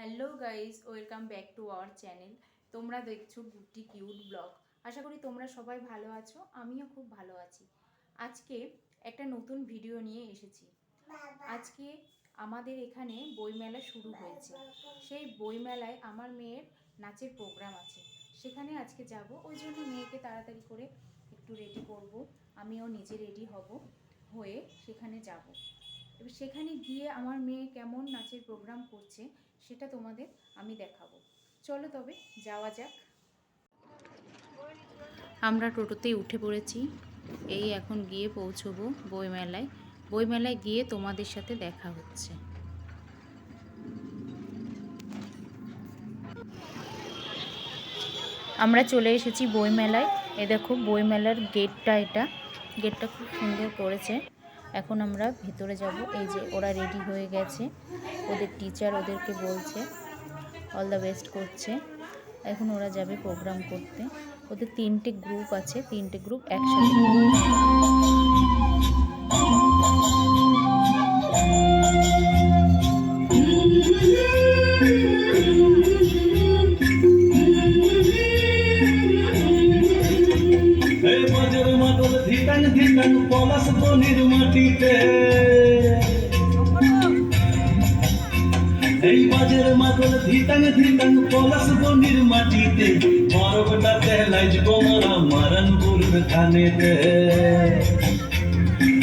Hello guys, welcome back to our channel. তোমরা দেখছো গুটি কিউট ব্লগ। আশা করি তোমরা সবাই ভালো আছো, আমিও খুব ভালো আছি। আজকে একটা নতুন ভিডিও নিয়ে এসেছি। আজকে আমাদের এখানে বইমেলা শুরু হয়েছে। সেই বইমেলায় আমার মেয়ের নাচের প্রোগ্রাম আছে, সেখানে আজকে যাব। ওই জন্য মেয়েকে তাড়াতাড়ি করে একটু রেডি করব, আমিও নিজে রেডি হয়ে সেখানে যাব। এবার সেখানে গিয়ে আমার মেয়ে কেমন নাচের প্রোগ্রাম করছে সেটা তোমাদের আমি দেখাবো। চলো তবে যাওয়া যাক। আমরা টোটোতেই উঠে পড়েছি, এই এখন গিয়ে পৌঁছবো বইমেলায়। বইমেলায় গিয়ে তোমাদের সাথে দেখা হচ্ছে। আমরা চলে এসেছি বইমেলায়। এ দেখো বইমেলার গেটটা, গেটটা খুব সুন্দর করেছে। এখন আমরা ভেতরে যাব। এই যে ওরা রেডি হয়ে গেছে, ওদের টিচার ওদেরকে বলছে, অল দ্য বেস্ট করছে। এখন ওরা যাবে প্রোগ্রাম করতে। ওদের 3টে গ্রুপ আছে, 3টে গ্রুপ একসাথে। ধিতাং ধিতাং পলাশ বনির মাটিতে, এই বাজের মাদল ধিতাং ধিতাং পলাশ বনির মাটিতে, বরফটাতে লাইজব মোরা মারানপুর ধানেতে।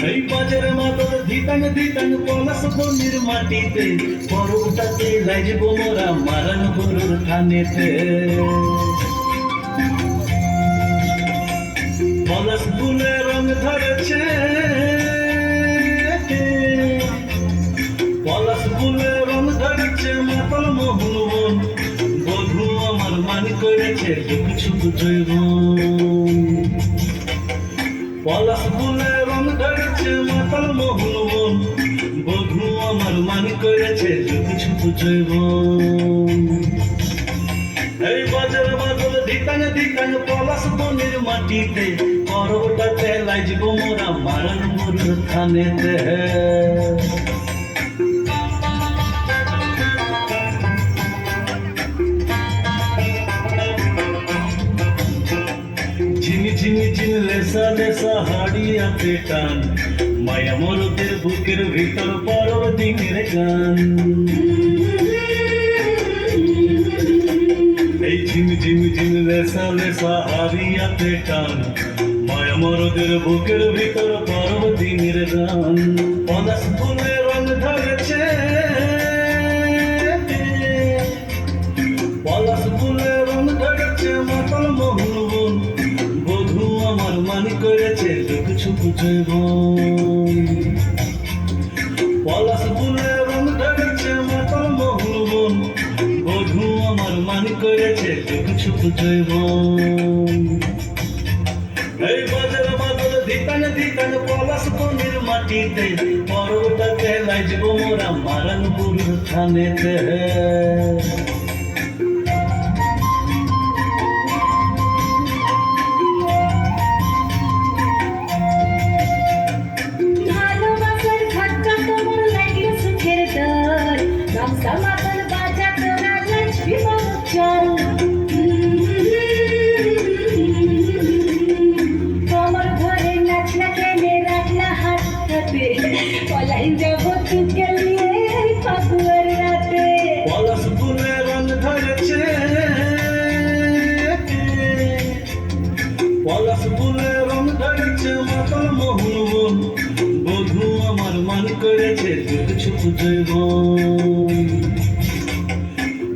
এই বাজের মাদল ধিতাং ধিতাং পলাশ বনির মাটিতে, বরফটাতে লাইজব মোরা মারানপুর ধানেতে। পলাশ ফুলে রং ধরেছে, পলাশ ফুলে রং ধরেছে মাতল মোহন, বধু আমার মান করেছে কিছু জৈব। পলাশ ফুলে রং ধরেছে মাতল মোহন, বধু আমার মান করেছে কিছু জৈব। এই বাজার বাদল ধিতাং ধিতাং পলাশ বনির মাটিতে, পরবটাতে লাইজব মোরা মারানপুর থানেতে। ঝিমি ঝিমি ঝিম লেসা লেসা হাড়িয়াতে টান, মায়া মরদের বুকের ভিতর পরব দিনের গান। এই ঝিম ঝিম ঝিম লেসা লেসা হারিয়াতে টান, মায়া মরদের বুকের ভিতর পরব দিনের গান। পলাশ ফুলে রং ধরেছে, পলাশ ফুলে রং ধরেছে মাতল মোহন, বধু আমার মান করেছে কিছু জৈব। পলাশ ফুলে রং ধরেছে মাতল মোহন, বধু আমার মান করেছে কিছু জৈব। এই বাজার বাদল ধিতাং ধিতাং পলাশ বনির মাটিতে, পরবটাতে লাইজব মোরা মারানপুর থানেতে। তোমার ঘরে নাচ না কেনে রাখলা হাত হাতে, পলাই যাব তোকে নিয়ে ফাগুয়ার রাতে। পলাশ ফুলে রং ধরেছে, পলাশ ফুলে রং ধরেছে মাতল মোহন, বধু আমার মান করেছে কিছু জৈব।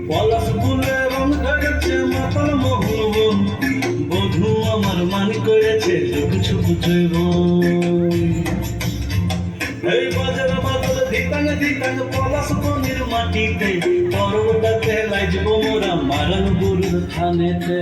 পলাশ ফুলে রং ধরেছে মাতল মোহন, বধু আমার মান করেছে কিছু জৈব। এই বাজার বাদল ধিতাং ধিতাং পলাশ বনির মাটিতে, পরবটাতে লাইজব মোরা মারানপুর থানেতে।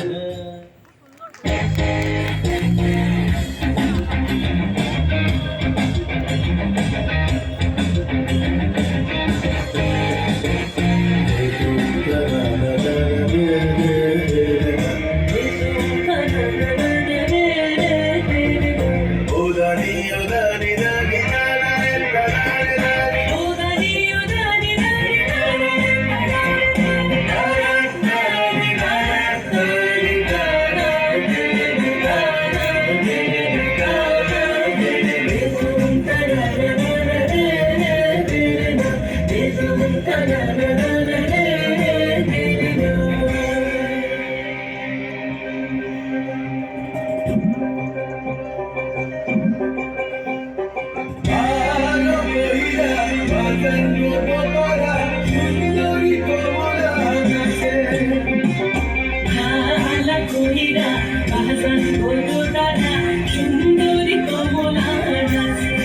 কহিরা আহসান হলো তারা সুন্দরী কমলা নাচে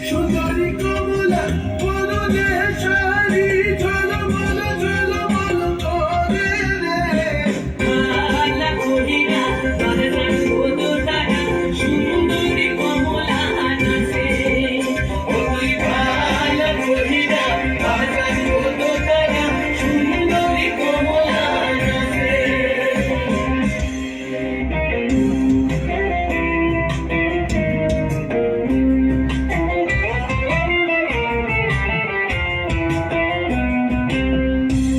সুন্দরী কমলা বললে শাড়ি ঝলমল ঝলমল করে রে বালা কহিরা আহসান হলো তারা সুন্দরী কমলা নাচে ওই ভালা কহিরা আহসান হলো তারা সুন্দরী কমলা নাচে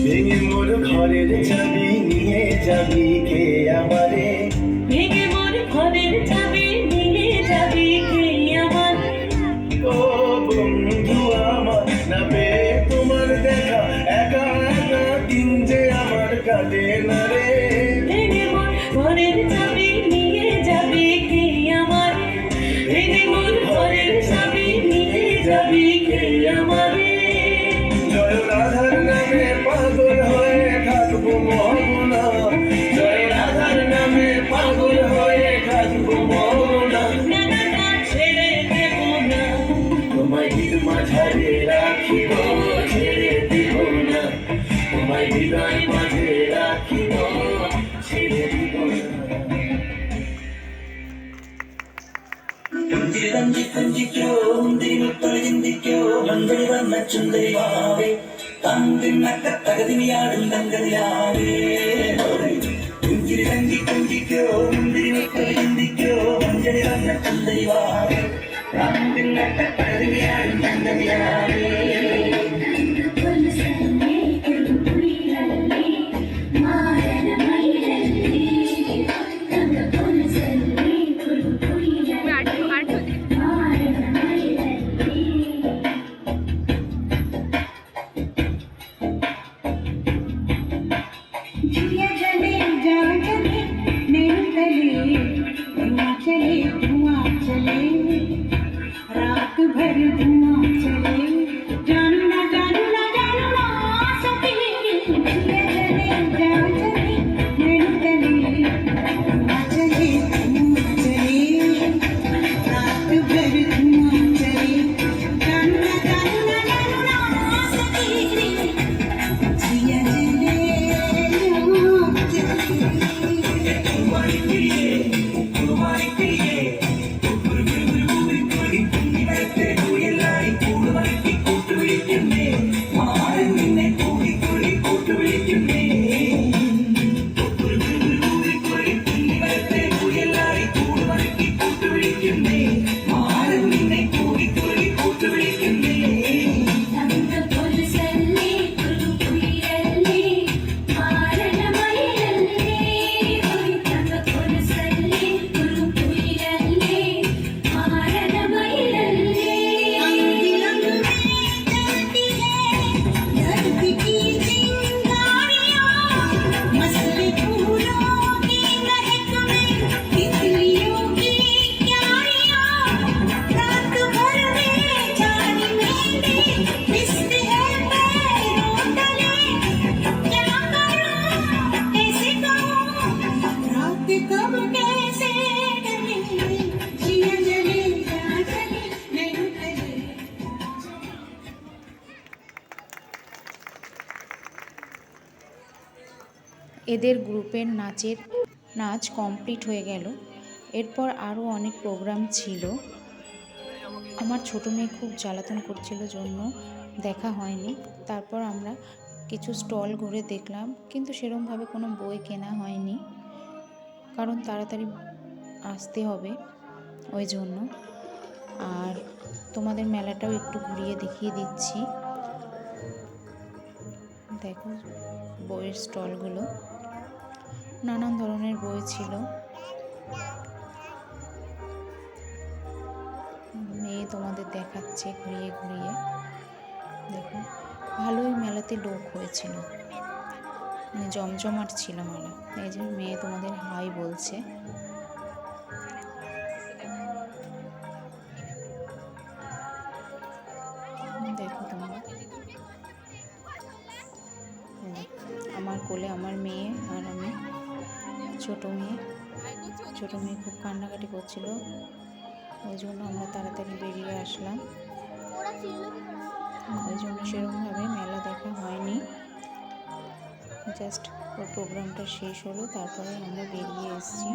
ভেঙে মোর ঘরের চাবি নিয়ে যাবি কে আমারে ভেঙে মোর ঘরের চাবি নিয়ে যাবি কে আমার ও বন্ধু আমার না পেয়ে তোমার দেখা একা একা দিন যে আমার কাটে না রে ভেঙে মোর ঘরের চাবি নিয়ে যাবি কে আমার ভেঙে মোর ঘরের চাবি নিয়ে যাবি কে আমার জয় রাধার নামে পাগল হয়ে থাকবো মোহনা জয় রাধার নামে পাগল হয়ে থাকবো মোহনা না না না ছেড়ে দেব না তোমায় দিল মাঝারে রাখিব ছেড়ে দিব না তোমায় হৃদয় মাঝে রাখিব ছেড়ে দিব না ಕೊಂಜಿಕ್ಯೋ ಒಂದಿನ ತೊಳೆದಿಂದಿಕ್ಯೋ ಬಂದರಿ ಬನ್ನ ಚುಂದರಿ ಬಾವೆ ತಂದಿನ ತಗದಿನಿಯಾಡು ನಂಗದಿಯಾವೆ ಕೊಂಜಿಕ್ಯೋ ಒಂದಿನ ತೊಳೆದಿಂದಿಕ್ಯೋ ಬಂದರಿ ಬನ್ನ ಚುಂದರಿ ಬಾವೆ ತಂದಿನ ತಗದಿನಿಯಾಡು ನಂಗದಿಯಾವೆ जिया जले जान चले नैन तले धुआं चले रात भर धुआं चले जानू ना सके जिया जले जान चले नैन तले धुआं चले रात भर धुआं चले जानू ना सके जिया जले এদের গ্রুপের নাচ কমপ্লিট হয়ে গেল। এরপর আরও অনেক প্রোগ্রাম ছিল। আমার ছোটো মেয়ে খুব জ্বালাতন করছিল জন্য দেখা হয়নি। তারপর আমরা কিছু স্টল ঘুরে দেখলাম, কিন্তু সেরকমভাবে কোনো বই কেনা হয়নি, কারণ তাড়াতাড়ি আসতে হবে ওই জন্য। আর তোমাদের মেলাটাও একটু ঘুরিয়ে দেখিয়ে দিচ্ছি। দেখো বইয়ের স্টলগুলো, নানান ধরনের বই ছিল। মেয়ে তোমাদের দেখাচ্ছে ঘুরিয়ে ঘুরিয়ে। দেখো ভালোই মেলাতে লোক হয়েছিল, মানে জমজমাট ছিল মেলা। এই যে মেয়ে তোমাদের হাই বলছে। দেখো তোমরা, আমার কোলে আমার মেয়ে আর আমি ছোটো মেয়ে খুব কান্নাকাটি করছিল, ওই জন্য আমরা তাড়াতাড়ি বেরিয়ে আসলাম। ওই জন্য সেরকমভাবে মেলা দেখা হয়নি, জাস্ট ওর প্রোগ্রামটা শেষ হলো, তারপরে আমরা বেরিয়ে এসেছি।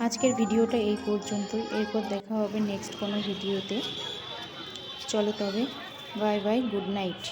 আজকের ভিডিওটা এই পর্যন্তই, এরপর দেখা হবে নেক্সট কোনো ভিডিওতে। চলো তবে, বাই বাই, গুড নাইট।